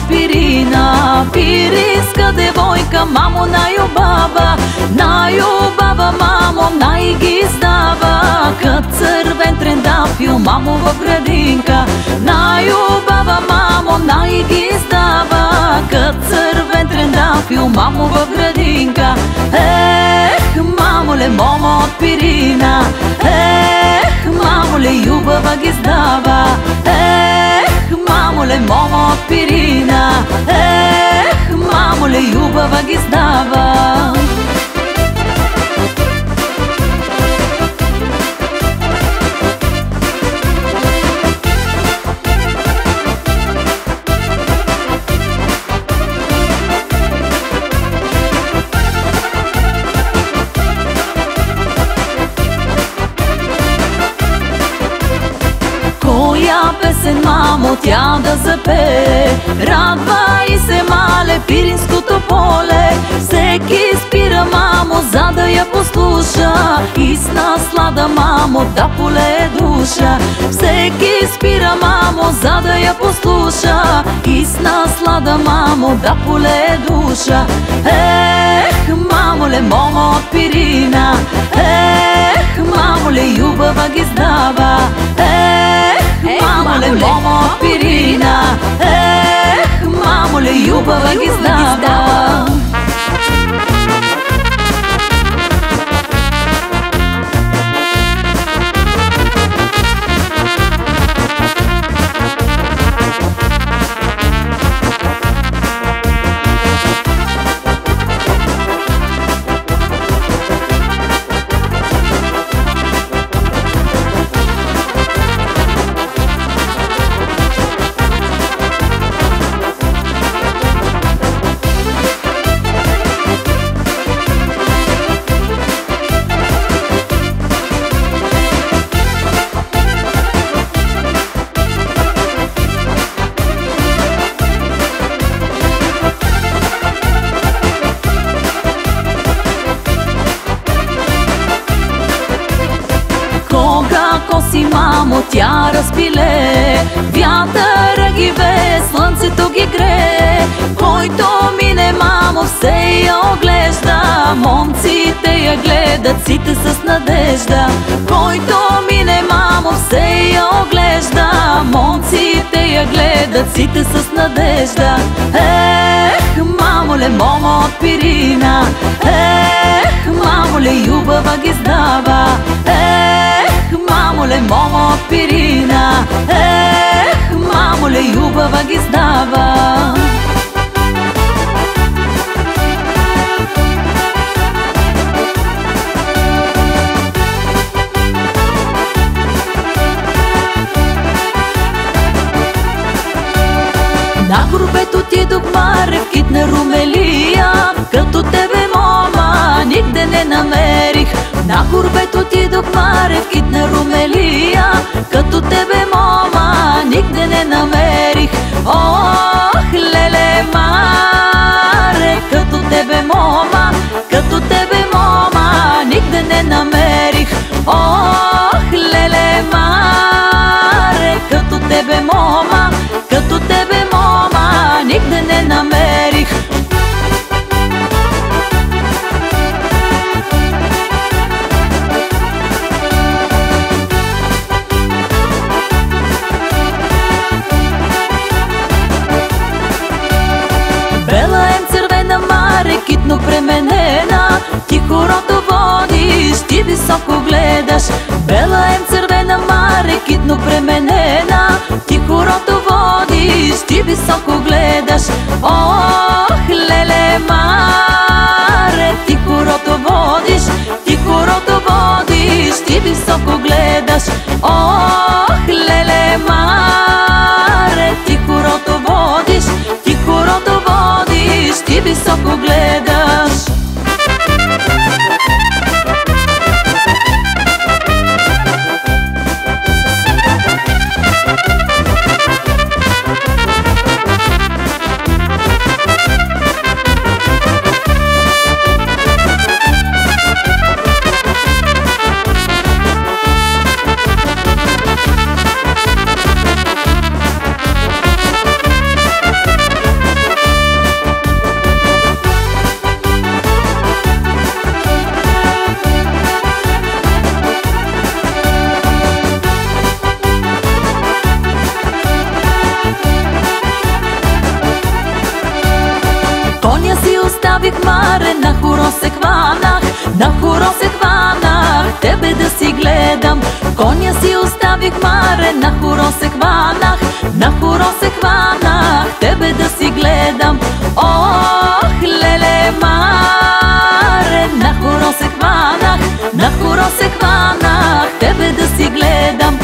Pirina, pirинска девойка, мамо най-убава, мамо, най-ги издава. Кът цървен трендафил, мамо в градинка, най-убава, мамо, най-ги издава. Кът цървен трендафил, мамо в градинка. Ех, мамоле, момо от Pirina, ех, мамоле, юбава ги издава. Ех, мамоле, момо от Pirina, ех, мамоле, юбава ги издава. Коя песен, мамо, тя да запее? Радвай се, мале, пиринското поле. Всеки спира, мамо, за да я послуша и с наслада, мамо, да полее душа. Всеки спира, мамо, за да я послуша и с наслада, мамо, да полее душа. Ех, мамоле, момо от Pirina, ех, мамоле, юбава ги издава. Ех, мамоле, момо от Pirina, ех, мамоле, юбава ги издава. Коси, мамо, тя разпиле, вятъра ги вее, слънцето ги грее. Който мине, мамо, все я оглежда, момците я гледат, сите с надежда. Който мине, мамо, все я оглежда, момците я гледат, сите с надежда. Ех, мамоле, момо от Pirina, ех, мамоле, юбава ги издава. Ех, мамоле, момо от Pirina, ех, мамоле, юбава ги издава. На гурбет отидох, маре, в кит на Румелия, като тебе, мома, нигде не намерих. На гурбет отидох, маре, в кит на Румелия, като тебе, мома, нигде не намерих. Ох, леле, маре, като тебе, мома, като тебе, мома, нигде не намерих. Ох, леле, маре, като тебе, мома, като тебе, мома, нигде не намерих. Бела ем цървена, маре, китно пременена, ти хорото водиш, ти високо гледаш. Бела ем цървена, маре, китно пременена, ти хорото водиш, ти високо гледаш. Ох, леле, маре, ти хорото водиш, ти хорото водиш, ти високо гледаш. Ох, леле, маре, ти хорото водиш, ти хорото водиш, ти високо гледаш. на хоро се хванах, тебе да си гледам. Коня си оставих, маре, на хоро се хванах, на хоро се хванах, тебе да си гледам. Ох, леле, маре, на хоро се хванах, на хоро се хванах, тебе да си гледам.